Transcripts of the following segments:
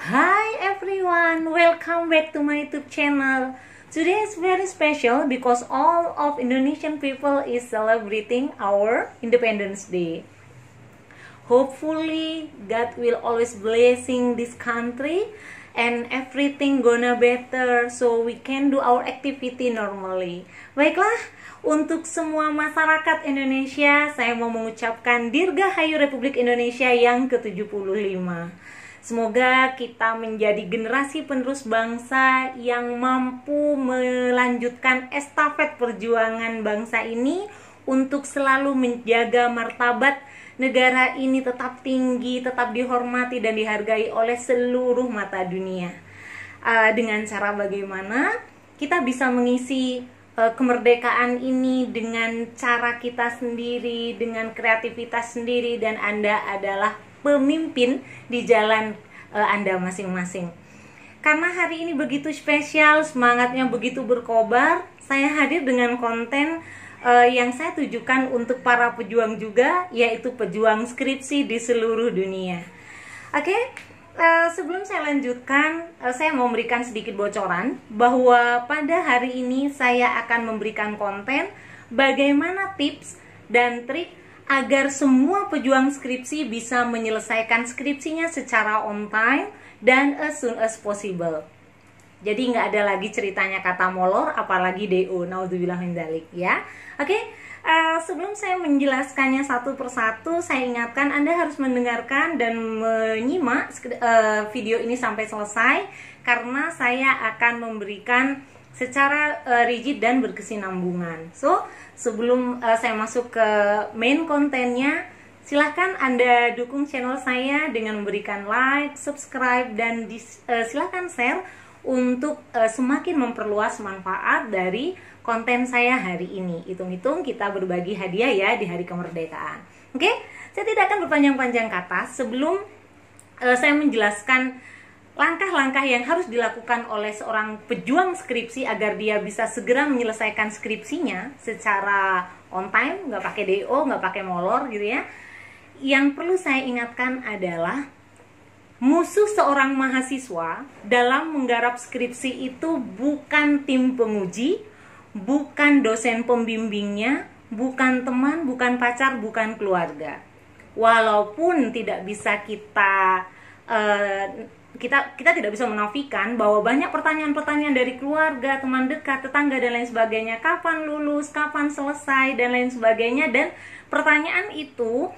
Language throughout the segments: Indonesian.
Hi everyone, welcome back to my YouTube channel. Today is very special because all of Indonesian people is celebrating our Independence Day. Hopefully God will always blessing this country and everything gonna better so we can do our activity normally. Baiklah, untuk semua masyarakat Indonesia, saya mau mengucapkan Dirgahayu Republik Indonesia yang ke-75. Semoga kita menjadi generasi penerus bangsa yang mampu melanjutkan estafet perjuangan bangsa ini untuk selalu menjaga martabat negara ini tetap tinggi, tetap dihormati dan dihargai oleh seluruh mata dunia. Dengan cara bagaimana kita bisa mengisi kemerdekaan ini dengan cara kita sendiri, dengan kreativitas sendiri, dan Anda adalah pemimpin di jalan Anda masing-masing. Karena hari ini begitu spesial, semangatnya begitu berkobar, saya hadir dengan konten yang saya tujukan untuk para pejuang juga, yaitu pejuang skripsi di seluruh dunia. Oke, sebelum saya lanjutkan, saya mau memberikan sedikit bocoran bahwa pada hari ini saya akan memberikan konten bagaimana tips dan trik agar semua pejuang skripsi bisa menyelesaikan skripsinya secara on time dan as soon as possible. Jadi nggak ada lagi ceritanya kata molor, apalagi DO, naudzubillah min dzalik ya. Oke, sebelum saya menjelaskannya satu persatu, saya ingatkan Anda harus mendengarkan dan menyimak video ini sampai selesai, karena saya akan memberikan secara rigid dan berkesinambungan. So, sebelum saya masuk ke main kontennya, silahkan Anda dukung channel saya dengan memberikan like, subscribe, dan silahkan share untuk semakin memperluas manfaat dari konten saya hari ini. Hitung-hitung kita berbagi hadiah ya di hari kemerdekaan. Oke, saya tidak akan berpanjang-panjang kata. Sebelum saya menjelaskan langkah-langkah yang harus dilakukan oleh seorang pejuang skripsi agar dia bisa segera menyelesaikan skripsinya secara on time, nggak pakai DO, nggak pakai molor gitu ya. Yang perlu saya ingatkan adalah musuh seorang mahasiswa dalam menggarap skripsi itu bukan tim penguji, bukan dosen pembimbingnya, bukan teman, bukan pacar, bukan keluarga. Walaupun tidak bisa kita tidak bisa menafikan bahwa banyak pertanyaan-pertanyaan dari keluarga, teman dekat, tetangga, dan lain sebagainya. Kapan lulus, kapan selesai, dan lain sebagainya. Dan pertanyaan itu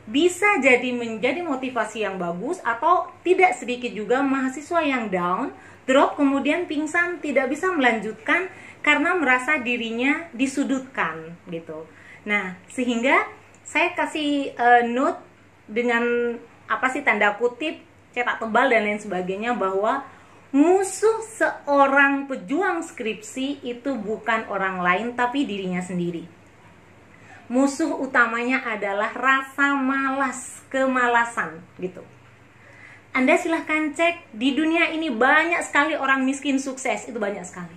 bisa jadi menjadi motivasi yang bagus, atau tidak sedikit juga mahasiswa yang down, drop, kemudian pingsan, tidak bisa melanjutkan karena merasa dirinya disudutkan gitu. Nah, sehingga saya kasih note dengan tanda kutip, cetak tebal dan lain sebagainya, bahwa musuh seorang pejuang skripsi itu bukan orang lain tapi dirinya sendiri. Musuh utamanya adalah rasa malas, kemalasan gitu. Anda silahkan cek, di dunia ini banyak sekali orang miskin sukses, itu banyak sekali.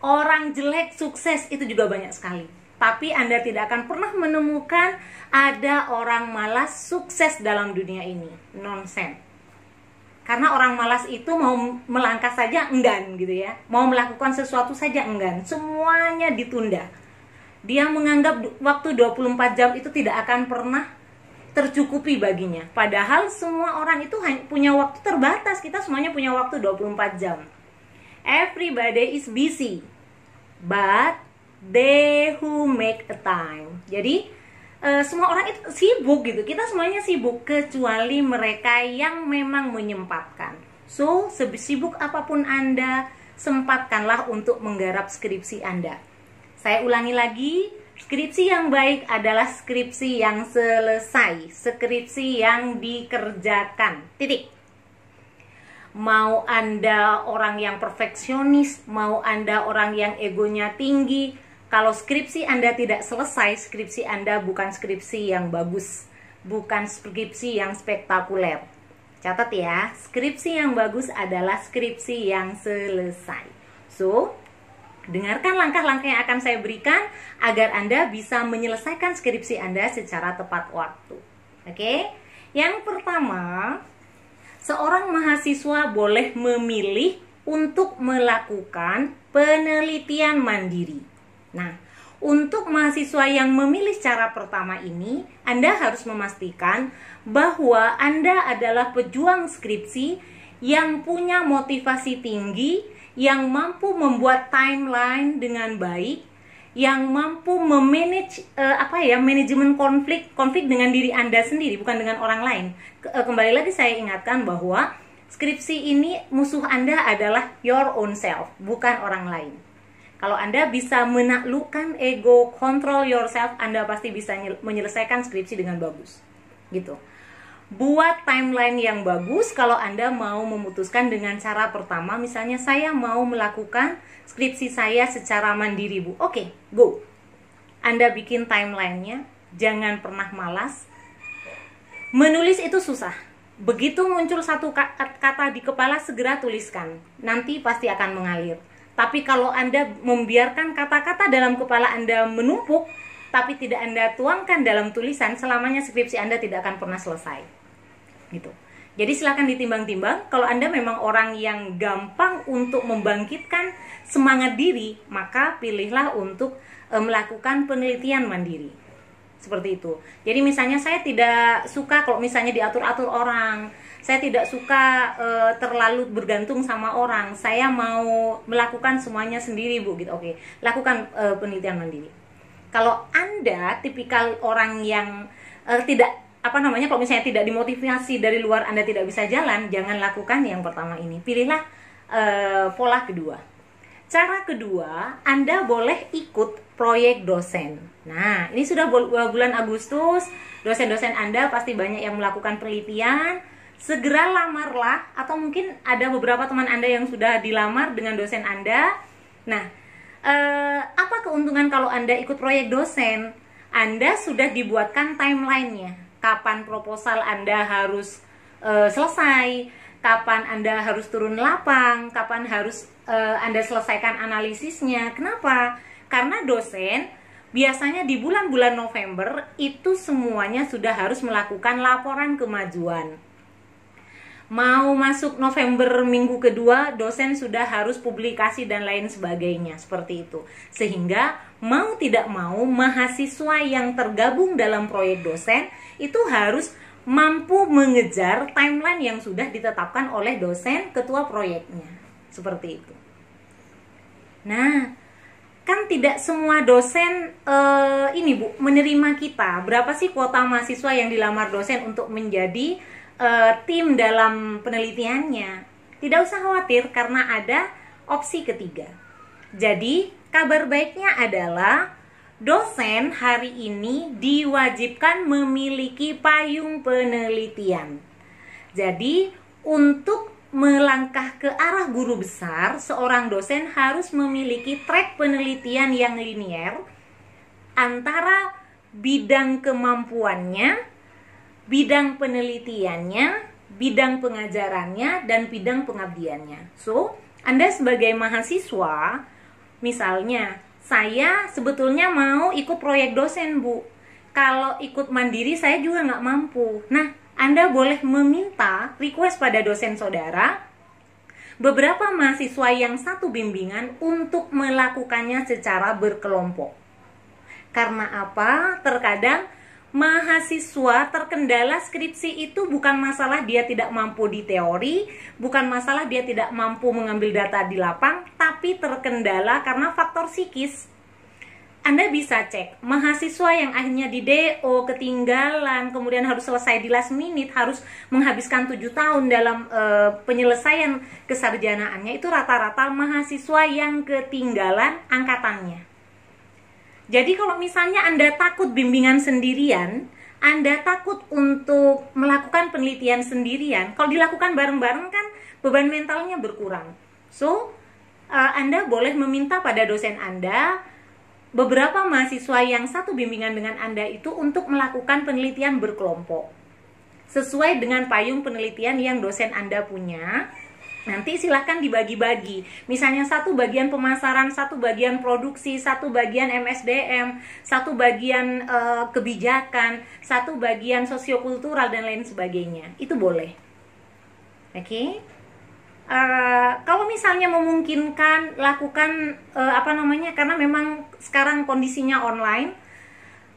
Orang jelek sukses, itu juga banyak sekali. Tapi Anda tidak akan pernah menemukan ada orang malas sukses dalam dunia ini. Nonsense. Karena orang malas itu mau melangkah saja enggan gitu ya. Mau melakukan sesuatu saja enggan. Semuanya ditunda. Dia menganggap waktu 24 jam itu tidak akan pernah tercukupi baginya. Padahal semua orang itu punya waktu terbatas. Kita semuanya punya waktu 24 jam. Everybody is busy, but they who make a time. Jadi semua orang itu sibuk gitu. Kita semuanya sibuk kecuali mereka yang memang menyempatkan. So, sibuk apapun Anda, sempatkanlah untuk menggarap skripsi Anda. Saya ulangi lagi, skripsi yang baik adalah skripsi yang selesai, skripsi yang dikerjakan. Titik. Mau Anda orang yang perfeksionis, mau Anda orang yang egonya tinggi, kalau skripsi Anda tidak selesai, skripsi Anda bukan skripsi yang bagus, bukan skripsi yang spektakuler. Catat ya, skripsi yang bagus adalah skripsi yang selesai. So, dengarkan langkah-langkah yang akan saya berikan agar Anda bisa menyelesaikan skripsi Anda secara tepat waktu. Oke? Yang pertama, seorang mahasiswa boleh memilih untuk melakukan penelitian mandiri. Nah, untuk mahasiswa yang memilih cara pertama ini, Anda harus memastikan bahwa Anda adalah pejuang skripsi yang punya motivasi tinggi, yang mampu membuat timeline dengan baik, yang mampu memanage manajemen konflik dengan diri Anda sendiri, bukan dengan orang lain. Kembali lagi saya ingatkan bahwa skripsi ini musuh Anda adalah your own self, bukan orang lain. Kalau Anda bisa menaklukkan ego, control yourself, Anda pasti bisa menyelesaikan skripsi dengan bagus. Gitu. Buat timeline yang bagus kalau Anda mau memutuskan dengan cara pertama, misalnya saya mau melakukan skripsi saya secara mandiri, Bu. Oke, go. Anda bikin timelinenya, jangan pernah malas. Menulis itu susah. Begitu muncul satu kata di kepala, segera tuliskan. Nanti pasti akan mengalir. Tapi kalau Anda membiarkan kata-kata dalam kepala Anda menumpuk, tapi tidak Anda tuangkan dalam tulisan, selamanya skripsi Anda tidak akan pernah selesai. Gitu. Jadi silakan ditimbang-timbang. Kalau Anda memang orang yang gampang untuk membangkitkan semangat diri, maka pilihlah untuk melakukan penelitian mandiri. Seperti itu. Jadi misalnya saya tidak suka kalau misalnya diatur-atur orang. Saya tidak suka terlalu bergantung sama orang. Saya mau melakukan semuanya sendiri, Bu. Gitu. Oke, lakukan penelitian mandiri. Kalau Anda tipikal orang yang kalau misalnya tidak dimotivasi dari luar, Anda tidak bisa jalan, jangan lakukan yang pertama ini. Pilihlah pola kedua. Cara kedua, Anda boleh ikut proyek dosen. Nah, ini sudah bulan Agustus, dosen-dosen Anda pasti banyak yang melakukan penelitian. Segera lamarlah, atau mungkin ada beberapa teman Anda yang sudah dilamar dengan dosen Anda. Nah, apa keuntungan kalau Anda ikut proyek dosen? Anda sudah dibuatkan timelinenya. Kapan proposal Anda harus selesai, kapan Anda harus turun lapang, kapan harus Anda selesaikan analisisnya. Kenapa? Karena dosen biasanya di bulan-bulan November itu semuanya sudah harus melakukan laporan kemajuan. Mau masuk November minggu kedua, dosen sudah harus publikasi dan lain sebagainya, seperti itu. Sehingga mau tidak mau, mahasiswa yang tergabung dalam proyek dosen itu harus mampu mengejar timeline yang sudah ditetapkan oleh dosen ketua proyeknya. Seperti itu. Nah, kan tidak semua dosen menerima kita. Berapa sih kuota mahasiswa yang dilamar dosen untuk menjadi tim dalam penelitiannya? Tidak usah khawatir karena ada opsi ketiga. Jadi kabar baiknya adalah dosen hari ini diwajibkan memiliki payung penelitian. Jadi untuk melangkah ke arah guru besar, seorang dosen harus memiliki track penelitian yang linier antara bidang kemampuannya, bidang penelitiannya, bidang pengajarannya, dan bidang pengabdiannya. So, Anda sebagai mahasiswa, misalnya, saya sebetulnya mau ikut proyek dosen, Bu. Kalau ikut mandiri, saya juga nggak mampu. Nah, Anda boleh meminta request pada dosen saudara, beberapa mahasiswa yang satu bimbingan untuk melakukannya secara berkelompok. Karena apa? Terkadang mahasiswa terkendala skripsi itu bukan masalah dia tidak mampu di teori, bukan masalah dia tidak mampu mengambil data di lapang, tapi terkendala karena faktor psikis. Anda bisa cek, mahasiswa yang akhirnya di DO, ketinggalan, kemudian harus selesai di last minute, harus menghabiskan 7 tahun dalam penyelesaian kesarjanaannya, itu rata-rata mahasiswa yang ketinggalan angkatannya. Jadi kalau misalnya Anda takut bimbingan sendirian, Anda takut untuk melakukan penelitian sendirian, kalau dilakukan bareng-bareng kan beban mentalnya berkurang. So, Anda boleh meminta pada dosen Anda, beberapa mahasiswa yang satu bimbingan dengan Anda itu untuk melakukan penelitian berkelompok. Sesuai dengan payung penelitian yang dosen Anda punya. Nanti silahkan dibagi-bagi. Misalnya satu bagian pemasaran, satu bagian produksi, satu bagian MSDM, satu bagian kebijakan, satu bagian sosiokultural, dan lain sebagainya. Itu boleh. Oke. Kalau misalnya memungkinkan, lakukan karena memang sekarang kondisinya online.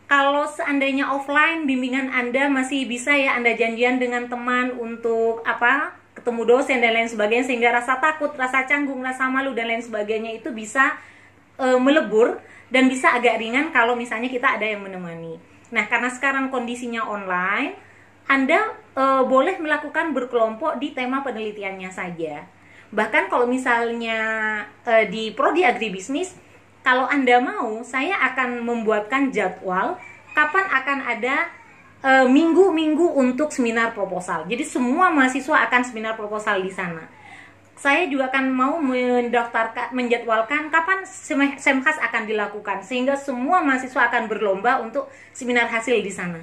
Kalau seandainya offline, bimbingan Anda masih bisa ya Anda janjian dengan teman untuk ketemu dosen dan lain sebagainya, sehingga rasa takut, rasa canggung, rasa malu dan lain sebagainya itu bisa melebur dan bisa agak ringan kalau misalnya kita ada yang menemani. Nah, karena sekarang kondisinya online, Anda boleh melakukan berkelompok di tema penelitiannya saja. Bahkan kalau misalnya di Prodi Agribisnis, kalau Anda mau, saya akan membuatkan jadwal kapan akan ada minggu-minggu untuk seminar proposal. Jadi semua mahasiswa akan seminar proposal di sana. Saya juga akan mau menjadwalkan kapan Semkhas akan dilakukan, sehingga semua mahasiswa akan berlomba untuk seminar hasil di sana.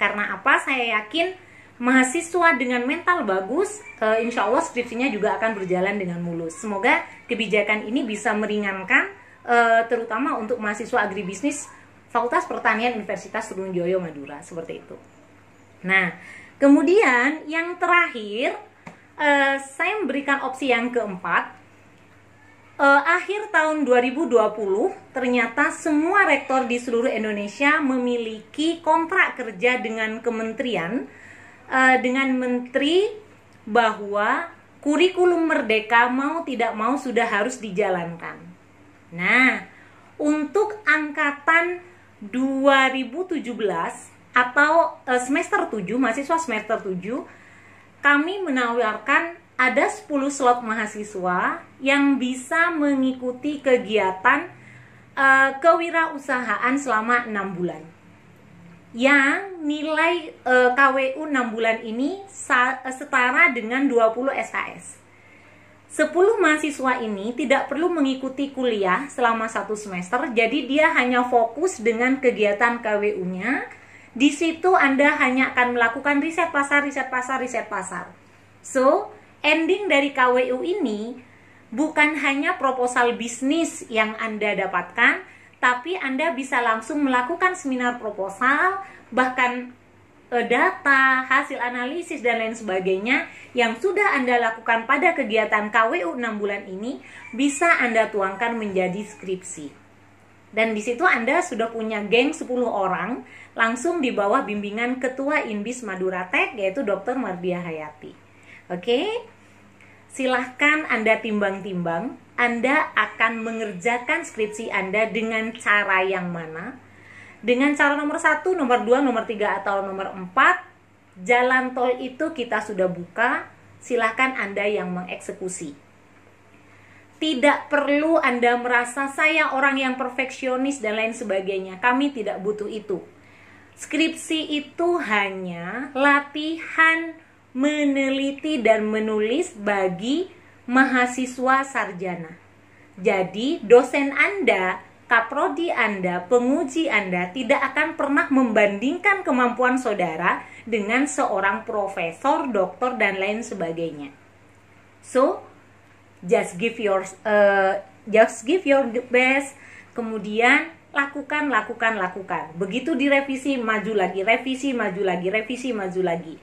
Karena apa? Saya yakin mahasiswa dengan mental bagus, insya Allah skripsinya juga akan berjalan dengan mulus. Semoga kebijakan ini bisa meringankan, terutama untuk mahasiswa agribisnis Fakultas Pertanian Universitas Trunojoyo Madura, seperti itu. Nah, kemudian yang terakhir, saya memberikan opsi yang keempat. Akhir tahun 2020 ternyata semua rektor di seluruh Indonesia memiliki kontrak kerja dengan kementerian, dengan menteri, bahwa kurikulum merdeka mau tidak mau sudah harus dijalankan. Nah, untuk angkatan 2017 atau semester 7, mahasiswa semester 7, kami menawarkan ada 10 slot mahasiswa yang bisa mengikuti kegiatan kewirausahaan selama 6 bulan. Yang nilai KWU 6 bulan ini setara dengan 20 SKS. 10 mahasiswa ini tidak perlu mengikuti kuliah selama 1 semester, jadi dia hanya fokus dengan kegiatan KWU-nya. Di situ Anda hanya akan melakukan riset pasar. So, ending dari KWU ini bukan hanya proposal bisnis yang Anda dapatkan, tapi Anda bisa langsung melakukan seminar proposal, bahkan data, hasil analisis dan lain sebagainya yang sudah Anda lakukan pada kegiatan KWU 6 bulan ini bisa Anda tuangkan menjadi skripsi. Dan di situ Anda sudah punya geng 10 orang langsung di bawah bimbingan Ketua Inbis Madura Tech, yaitu Dr. Mardia Hayati. Oke? Silahkan Anda timbang-timbang, Anda akan mengerjakan skripsi Anda dengan cara yang mana? Dengan cara nomor 1, nomor 2, nomor 3, atau nomor 4, jalan tol itu kita sudah buka, silahkan Anda yang mengeksekusi. Tidak perlu Anda merasa saya orang yang perfeksionis dan lain sebagainya, kami tidak butuh itu. Skripsi itu hanya latihan meneliti dan menulis bagi mahasiswa sarjana. Jadi dosen Anda, kaprodi Anda, penguji Anda tidak akan pernah membandingkan kemampuan saudara dengan seorang profesor, doktor, dan lain sebagainya. So, just give your best, kemudian lakukan. Begitu direvisi, maju lagi, revisi, maju lagi.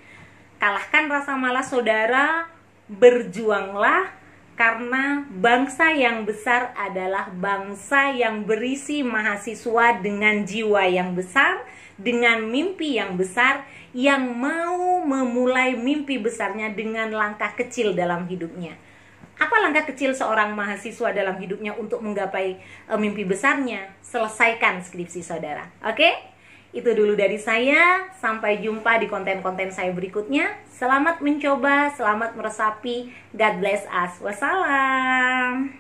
Kalahkan rasa malas saudara, berjuanglah. Karena bangsa yang besar adalah bangsa yang berisi mahasiswa dengan jiwa yang besar, dengan mimpi yang besar, yang mau memulai mimpi besarnya dengan langkah kecil dalam hidupnya. Apa langkah kecil seorang mahasiswa dalam hidupnya untuk menggapai mimpi besarnya? Selesaikan skripsi saudara. Oke? Itu dulu dari saya. Sampai jumpa di konten-konten saya berikutnya. Selamat mencoba, selamat meresapi. God bless us. Wassalam.